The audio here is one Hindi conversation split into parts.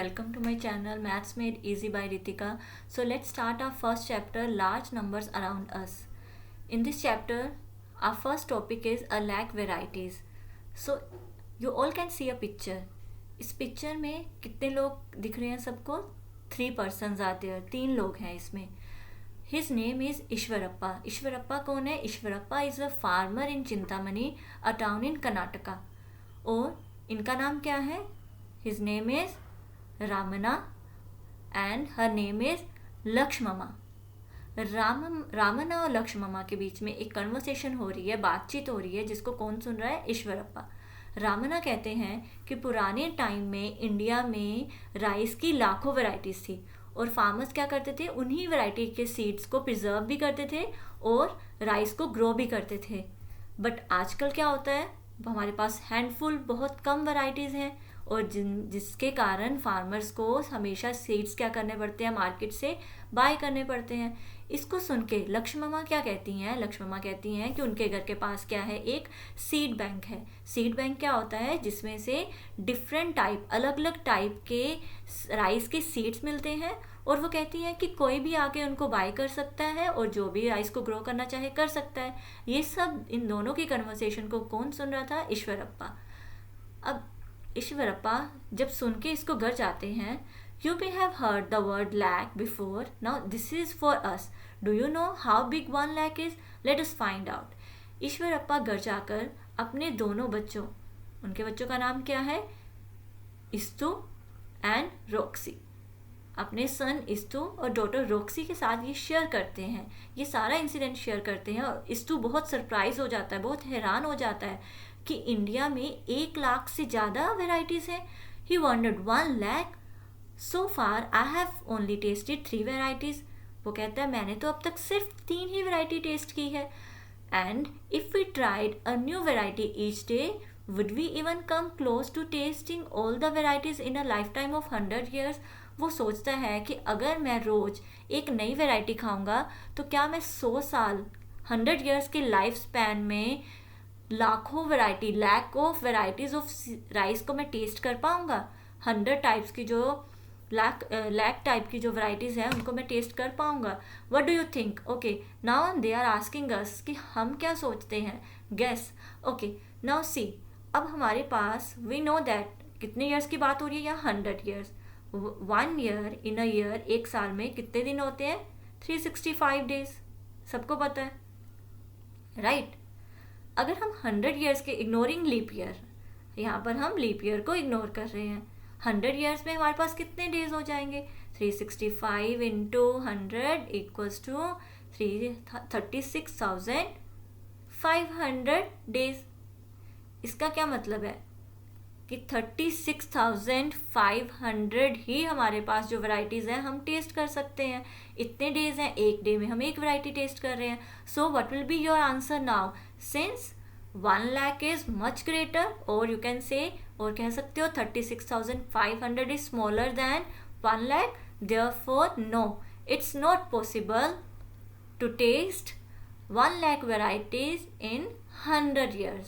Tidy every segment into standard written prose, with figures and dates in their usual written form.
welcome to my channel Maths Made Easy by Ritika. So let's start our first chapter, large numbers around us. In this chapter, our first topic is a lakh varieties. So you all can see a picture. इस पिक्चर में कितने लोग दिख रहे हैं सबको? 3 persons आते हैं, 3 लोग हैं इसमें. His name is Ishwarappa. Ishwarappa कौन है? Ishwarappa is a farmer in Chintamani, a town in Karnataka. और इनका नाम क्या है? His name is Ramana and her name is Lakshmama. रामना और लक्ष्ममा के बीच में एक कन्वर्सेशन हो रही है, बातचीत हो रही है, जिसको कौन सुन रहा है? ईश्वरप्पा. रामना कहते हैं कि पुराने टाइम में इंडिया में राइस की लाखों वैरायटीज़ थी और फार्मर्स क्या करते थे? उन्हीं वैरायटी के सीड्स को प्रिजर्व भी करते थे और राइस को ग्रो भी करते थे. बट आजकल क्या होता है? हमारे पास हैंडफुल बहुत कम वैरायटीज़ हैं और जिसके कारण फार्मर्स को हमेशा सीड्स क्या करने पड़ते हैं? मार्केट से बाय करने पड़ते हैं. इसको सुन के लक्ष्ममा क्या कहती हैं? लक्ष्ममा कहती हैं कि उनके घर के पास क्या है? एक सीड बैंक है. सीड बैंक क्या होता है? जिसमें से डिफरेंट टाइप, अलग अलग टाइप के राइस के सीड्स मिलते हैं और वो कहती हैं कि कोई भी आके उनको बाय कर सकता है और जो भी राइस को ग्रो करना चाहे कर सकता है. ये सब इन दोनों की कन्वर्सेशन को कौन सुन रहा था? ईश्वरप्पा. अब ईश्वरप्पा जब सुन के इसको घर जाते हैं, You may have heard the word lakh before. Now this is for us. Do you know how big 1 lakh is? Let us find out. Eshwarappa घर जाकर अपने दोनों बच्चों, उनके बच्चों का नाम क्या है? इस्तु एंड रॉक्सी. अपने सन इस्तु और डॉटर रॉक्सी के साथ ये शेयर करते हैं, ये सारा इंसिडेंट शेयर करते हैं. और इस्तु बहुत सरप्राइज हो जाता है, बहुत हैरान हो जाता है कि इंडिया में 1 लाख से ज़्यादा वेराइटीज़ हैं. He wondered 1 lakh. So far I have only tasted 3 varieties. वो कहता है मैंने तो अब तक सिर्फ 3 ही वैरायटी टेस्ट की है. And if we tried a new variety each day, would we even come close to tasting all the varieties in a lifetime of 100 years? वो सोचता है कि अगर मैं रोज़ एक नई वैरायटी खाऊंगा तो क्या मैं 100 साल, 100 years के लाइफ स्पैन में लाखों variety, lack of varieties of rice को मैं टेस्ट कर पाऊंगा? 100 टाइप्स की जो लैक टाइप की जो वैराइटीज़ हैं उनको मैं टेस्ट कर पाऊंगा? What do you think? Okay, now they are asking us कि हम क्या सोचते हैं. गेस. Okay, now see. अब हमारे पास वी नो दैट कितने ईयर्स की बात हो रही है? या 100 years. 1 year in a year, एक साल में कितने दिन होते हैं? 365 डेज. सबको पता है, राइट? अगर हम 100 ईयर्स के, इग्नोरिंग लीप ईयर, यहाँ पर हम लीप ईयर को इग्नोर कर रहे हैं, 100 ईयर्स में हमारे पास कितने डेज हो जाएंगे? 365 इंटू 100 इक्वल्स टू 36,500 डेज. इसका क्या मतलब है कि 36,500 ही हमारे पास जो वैराइटीज़ हैं हम टेस्ट कर सकते हैं. इतने डेज हैं, एक डे में हम एक वैरायटी टेस्ट कर रहे हैं. So what will be your answer now? Since 1 lakh is much greater, or you can say, और कह सकते हो 36,500 is smaller than 1 lakh. Therefore, no, it's not possible to taste 1 lakh varieties in 100 years.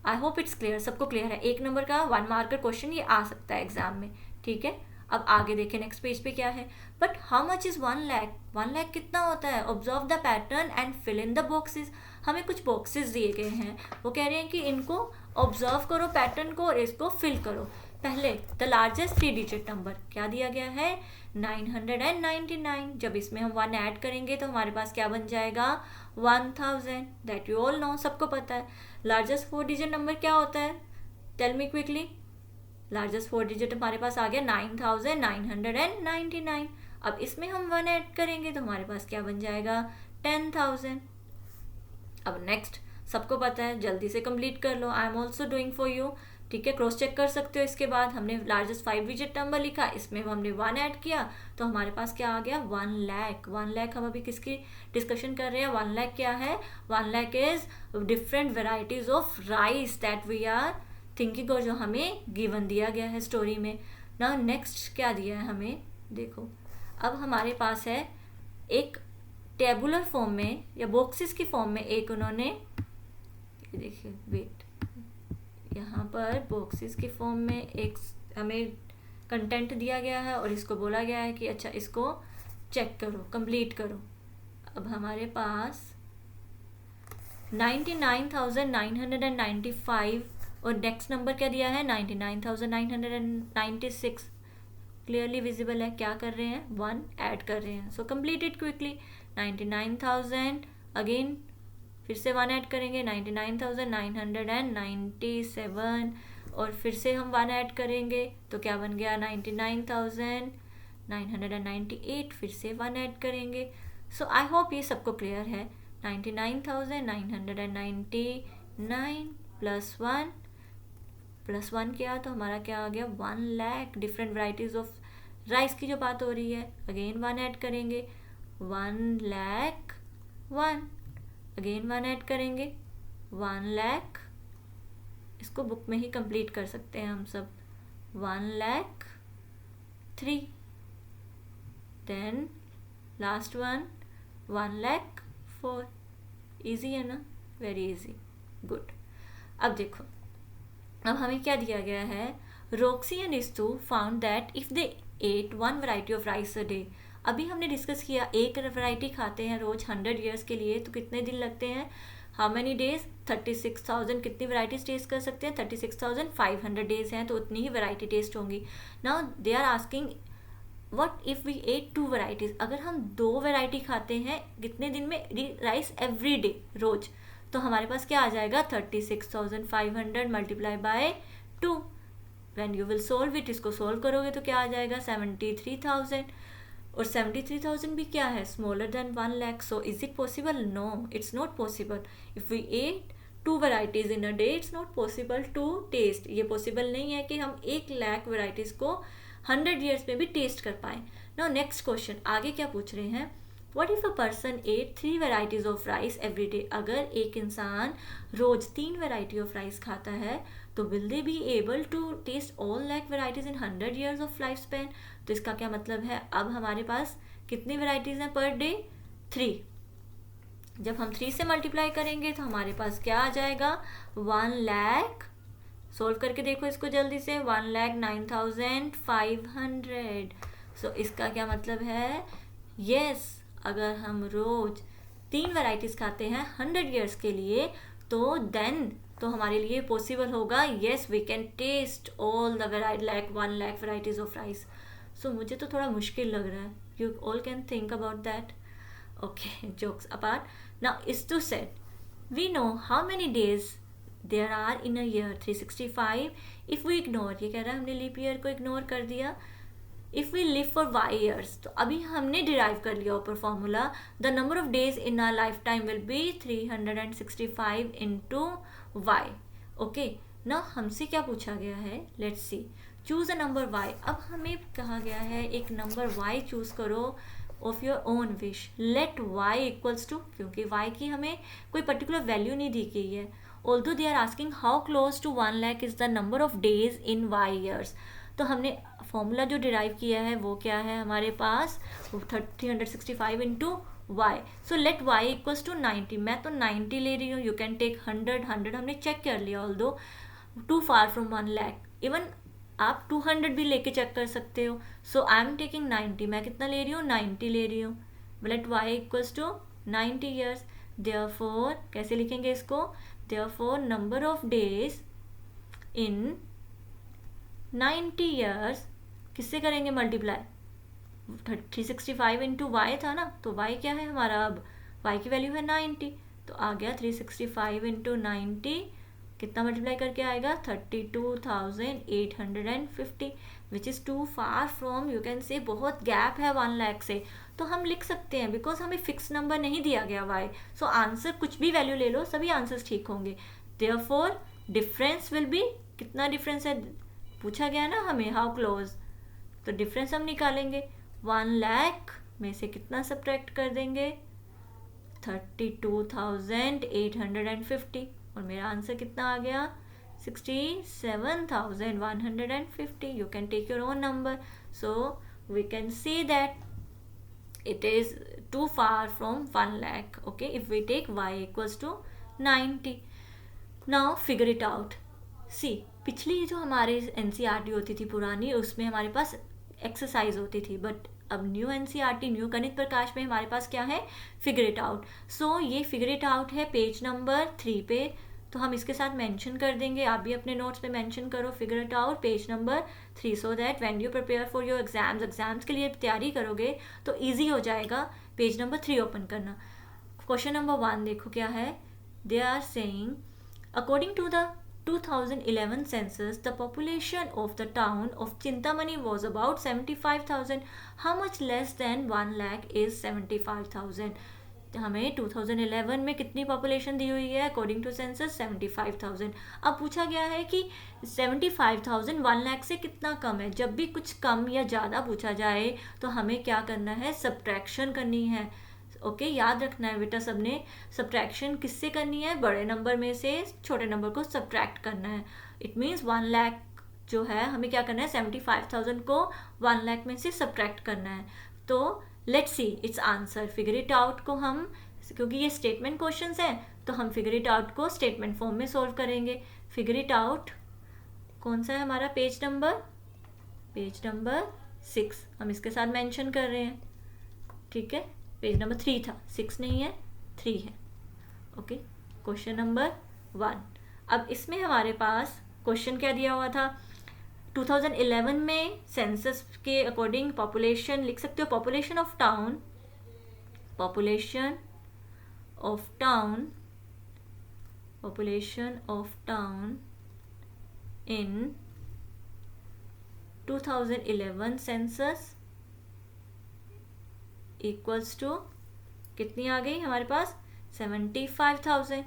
I hope it's clear. सबको क्लियर है? 1 नंबर का 1 मार्कर क्वेश्चन ये आ सकता है एग्जाम में, ठीक है? अब आगे देखें नेक्स्ट पेज पे क्या है. But how much is 1 lakh? 1 lakh कितना होता है? Observe the pattern and fill in the boxes. हमें कुछ बॉक्सेस दिए गए हैं, वो कह रहे हैं कि इनको ऑब्जर्व करो पैटर्न को और इसको फिल करो. पहले द लार्जेस्ट 3 डिजिट नंबर क्या दिया गया है? 999. जब इसमें हम 1 ऐड करेंगे तो हमारे पास क्या बन जाएगा? 1000. दैट यू ऑल नो, सबको पता है. लार्जेस्ट 4 डिजिट नंबर क्या होता है? Tell me quickly. Largest 4 digit हमारे पास आ गया 9,999. अब इसमें हम 1 ऐड करेंगे तो हमारे पास क्या बन जाएगा? 10,000. अब नेक्स्ट सबको पता है, जल्दी से कंप्लीट कर लो. I am also doing for you, ठीक है? क्रॉस चेक कर सकते हो. इसके बाद हमने लार्जेस्ट 5 डिजिट नंबर लिखा, इसमें हमने 1 ऐड किया तो हमारे पास क्या आ गया? 1 lakh. 1 lakh हम अभी किसकी डिस्कशन कर रहे हैं? 1 lakh क्या है? 1 lakh is different varieties of rice that we are thinking, और जो हमें गिवन दिया गया है स्टोरी में. ना नेक्स्ट क्या दिया है हमें? देखो, अब हमारे पास है एक टेबुलर फॉर्म में या बॉक्सेस की फॉर्म में एक उन्होंने, देखिए वेट, यहाँ पर बॉक्सेस की फॉर्म में एक हमें कंटेंट दिया गया है और इसको बोला गया है कि अच्छा इसको चेक करो, कंप्लीट करो। अब हमारे पास 99,995 और नेक्स्ट नंबर क्या दिया है 99,996, क्लियरली विजिबल है। क्या कर रहे हैं, 1 ऐड कर रहे हैं। So complete it quickly. 99,000 again फिर से 1 ऐड करेंगे 99,997 और फिर से हम 1 ऐड करेंगे तो क्या बन गया 99,998, फिर से 1 ऐड करेंगे। सो आई होप ये सबको क्लियर है। 99,999 प्लस वन किया तो हमारा क्या आ गया 1 lakh. Different varieties of rice की जो बात हो रही है, अगेन 1 ऐड करेंगे 1 लाख 1, अगेन 1 ऐड करेंगे 1 लाख। इसको बुक में ही कंप्लीट कर सकते हैं हम सब। 1 lakh 3, then last one 1 lakh 4। Easy है ना, वेरी इजी, गुड। अब देखो, अब हमें क्या दिया गया है, रोक्सी एंड रिस्तु found that if they ate 1 variety of rice a day. अभी हमने डिस्कस किया एक वैरायटी खाते हैं रोज 100 ईयर्स के लिए तो कितने दिन लगते हैं, हाउ मेनी डेज, 36,000। कितनी वैरायटीज टेस्ट कर सकते हैं, 36,500 डेज हैं तो उतनी ही वैरायटी टेस्ट होंगी। Now they are asking what if we eat 2 varieties. अगर हम 2 वैरायटी खाते हैं कितने दिन में राइस एवरी डे, रोज, तो हमारे पास क्या आ जाएगा 36,500 multiply by 2। When you will solve it, इसको सोल्व करोगे तो क्या आ जाएगा 73,000। और 73,000 भी क्या है, smaller than 1 lakh. So is it possible, no it's not possible. If we eat 2 varieties in a day it's not possible to test. ये पॉसिबल नहीं है कि हम 1 लाख वैरायटीज को 100 ईयर्स में भी टेस्ट कर पाए। नाउ नेक्स्ट क्वेश्चन, आगे क्या पूछ रहे हैं, What if a person ate 3 varieties of rice every day? अगर एक इंसान रोज 3 वैरायटी ऑफ राइस खाता है तो will they be able to taste all like varieties in 100 years of life span? तो इसका क्या मतलब है, अब हमारे पास कितनी वैरायटीज हैं पर डे, 3। जब हम 3 से मल्टीप्लाई करेंगे तो हमारे पास क्या आ जाएगा 1 लाख। सोल्व करके देखो इसको जल्दी से, 1,09,500। सो इसका क्या मतलब है, यस अगर हम रोज 3 वैरायटीज खाते हैं 100 ईयर्स के लिए तो देन तो हमारे लिए पॉसिबल होगा, yes we can test all the variety like 1 lakh varieties of rice. So मुझे तो थोड़ा मुश्किल लग रहा है, you all can think about that. Okay, jokes apart, now is to set we know how many days there are in a year, 365। If we ignore, ये कह रहा है हमने लीप ईयर को इग्नोर कर दिया, if we live for Y years, तो अभी हमने डिराइव कर लिया ऊपर formula, the number of days in our life time will be 365 into Y. Okay, ना हमसे क्या पूछा गया है, let's see, choose a number Y. अब हमें कहा गया है एक नंबर वाई चूज करो of your own wish, let Y equals to, क्योंकि वाई की हमें कोई पर्टिकुलर वैल्यू नहीं दी गई है, although they are asking how close to 1 lakh is the number of days in Y years. तो हमने फॉर्मूला जो डिराइव किया है वो क्या है हमारे पास, 365 into Y. So let Y equals to 90। मैं तो 90 ले रही हूँ, यू कैन टेक 100 हमने चेक कर लिया, although too far from 1 lakh, even आप 200 भी लेके चेक कर सकते हो। सो आई एम टेकिंग 90, मैं कितना ले रही हूँ 90 ले रही हूँ। Let Y equals to 90 years, therefore कैसे लिखेंगे इसको, therefore number of days in 90 years किससे करेंगे मल्टीप्लाई, 365 इंटू वाई था ना, तो वाई क्या है हमारा, अब वाई की वैल्यू है 90, तो आ गया 365 इंटू 90, कितना मल्टीप्लाई करके आएगा 32,850, which is too far from, you can say बहुत गैप है 1 लाख से। तो हम लिख सकते हैं बिकॉज हमें फिक्स नंबर नहीं दिया गया वाई, सो आंसर कुछ भी वैल्यू ले लो सभी आंसर्स ठीक होंगे। देयरफॉर डिफरेंस विल बी, कितना डिफरेंस है पूछा गया ना हमें, हाउ क्लोज, तो डिफरेंस हम निकालेंगे, 1 लाख में से कितना सब्ट्रैक्ट कर देंगे 32,850, और मेरा आंसर कितना आ गया 67,150। You can take your own number, so we can see that it is too far from 1 lakh. Okay, if we take y equals to 90. Now figure it out. See, पिछली जो हमारे एनसीईआरटी होती थी पुरानी, उसमें हमारे पास एक्सरसाइज होती थी, बट अब न्यू एनसीईआरटी न्यू गणित प्रकाश में हमारे पास क्या है, फिगर इट आउट। सो ये फिगर इट आउट है पेज नंबर 3 पे, तो हम इसके साथ मेंशन कर देंगे, आप भी अपने नोट्स पे मेंशन करो figure it out page number 3, so that when you prepare for your exams के लिए तैयारी करोगे तो ईजी हो जाएगा पेज नंबर 3 ओपन करना। क्वेश्चन नंबर 1 देखो क्या है, they are saying according to the 2011 census, the population of the town of Chintamani was about 75,000. How much less than 1 lakh is 75,000? हमें 2011 में कितनी पॉपुलेशन दी हुई है अकॉर्डिंग टू सेंसस, 75,000। अब पूछा गया है कि 75,000 1 लाख से कितना कम है। जब भी कुछ कम या ज़्यादा पूछा जाए तो हमें क्या करना है, सब्ट्रैक्शन करनी है। ओके, याद रखना है बेटा सबने, सब्ट्रैक्शन किससे करनी है, बड़े नंबर में से छोटे नंबर को सब्ट्रैक्ट करना है। इट मीन्स 1 लाख जो है हमें क्या करना है, 75,000 को 1 लाख में से सब्ट्रैक्ट करना है। तो let's see it's answer. Figure it out को हम, क्योंकि ये स्टेटमेंट क्वेश्चंस हैं, तो हम फिगर इट आउट को स्टेटमेंट फॉर्म में सोल्व करेंगे। फिगर इट आउट कौन सा है हमारा, पेज नंबर 6 हम इसके साथ मेंशन कर रहे हैं, ठीक है। पेज नंबर 3 था, 6 नहीं है, 3 है। Okay, question number 1। अब इसमें हमारे पास क्वेश्चन क्या दिया हुआ था, 2011 में सेंसस के अकॉर्डिंग पॉपुलेशन लिख सकते हो, population of town in 2011 census equals to कितनी आ गई हमारे पास, 75,000।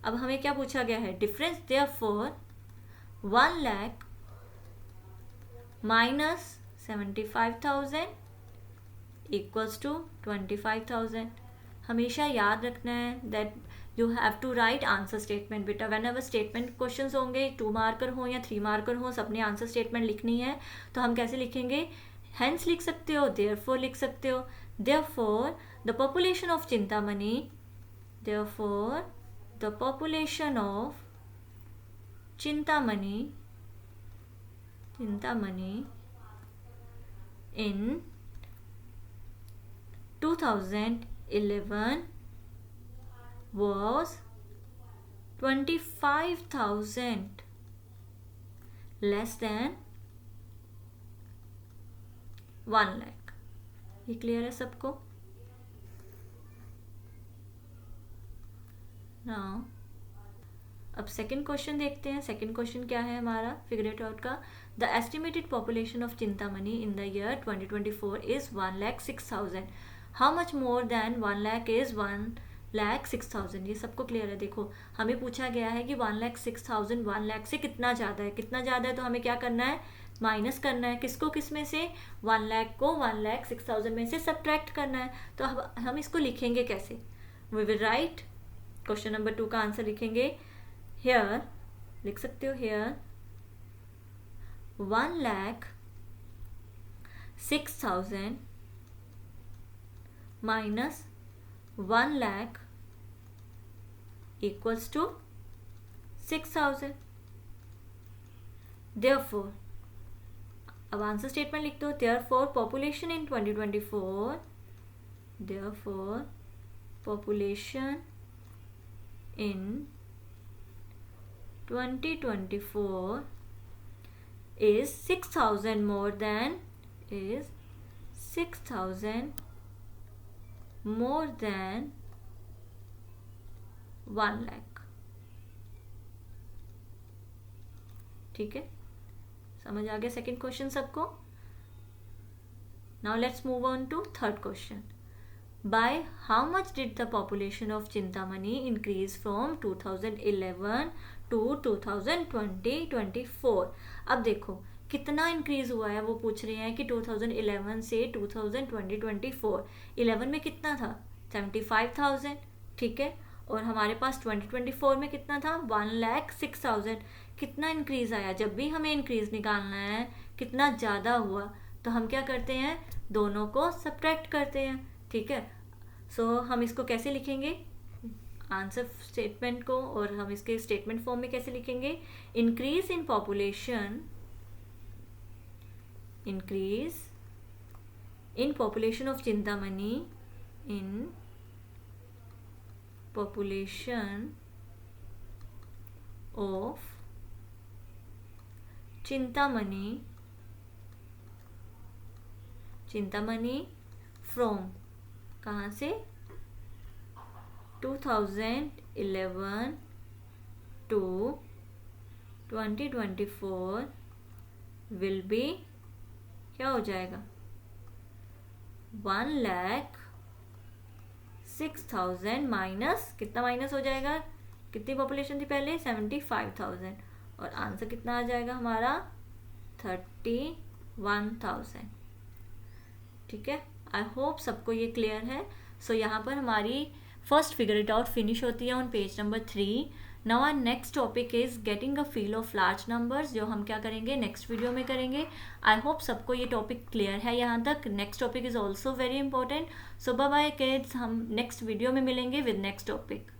अब हमें क्या पूछा गया है, difference therefore 1 lakh minus 75,000 equals to 25,000। हमेशा याद रखना है that you have to write answer statement. बेटा वेन एवर स्टेटमेंट क्वेश्चंस होंगे, 2 मार्कर हो या 3 मार्कर हो, सबने आंसर स्टेटमेंट लिखनी है। तो हम कैसे लिखेंगे, हेंस लिख सकते हो, देयरफॉर लिख सकते हो। Therefore the population of Chintamani in 2011 was 25,000 less than 1 lakh. ये क्लियर है सबको? नाउ अब सेकंड क्वेश्चन देखते हैं। सेकंड क्वेश्चन क्या है हमारा फिगर इट आउट का, the estimated population of Chintamani in the year 2024 is 1,06,000। How much more than 1 lakh is 1,06,000। ये सबको क्लियर है। देखो हमें पूछा गया है कि 1,06,000 1 लाख से कितना ज़्यादा है, कितना ज़्यादा है, तो हमें क्या करना है, माइनस करना है। किसको किस में से, 1 लाख को 1,06,000 में से सब्ट्रैक्ट करना है। तो अब हम इसको लिखेंगे कैसे, we will write, question number 2 का आंसर लिखेंगे। हेयर लिख सकते हो, here 1,06,000 minus 1 lakh equals to 6,000। Therefore, अब आंसर स्टेटमेंट लिख दो। Therefore population in 2024, therefore population in 2024 is 6,000 more than 1 lakh. ठीक है, समझ आ गया सेकंड क्वेश्चन सबको? Now let's move on to third question. By how much did the population of Chintamani increase from 2011 to 2020-24? अब देखो कितना इंक्रीज हुआ है, वो पूछ रहे हैं कि 2011 से 2020-24। 11 में कितना था, 75,000, ठीक है। और हमारे पास 2024 में कितना था, 1,06,000। कितना इंक्रीज आया, जब भी हमें इंक्रीज निकालना है कितना ज़्यादा हुआ तो हम क्या करते हैं, दोनों को सब्ट्रैक्ट करते हैं, ठीक है। सो हम इसको कैसे लिखेंगे, आंसर स्टेटमेंट को, और हम इसके स्टेटमेंट फॉर्म में कैसे लिखेंगे, increase in population, increase in population of Chintamani, in population of Chintamani, Chintamani from, कहाँ से, 2011 to 2024 विल बी, क्या हो जाएगा, 1,06,000 माइनस, कितना माइनस हो जाएगा, कितनी पॉपुलेशन थी पहले, 75,000, और आंसर कितना आ जाएगा हमारा 31,000। ठीक है, आई होप सबको ये क्लियर है। सो यहाँ पर हमारी first figure it out finish होती है on page number 3। Now our next topic is getting a feel of large numbers, जो हम क्या करेंगे नेक्स्ट वीडियो में करेंगे। आई होप सबको ये टॉपिक क्लियर है यहाँ तक। Next topic is also very important. So bye bye kids, हम नेक्स्ट वीडियो में मिलेंगे विद नेक्स्ट टॉपिक।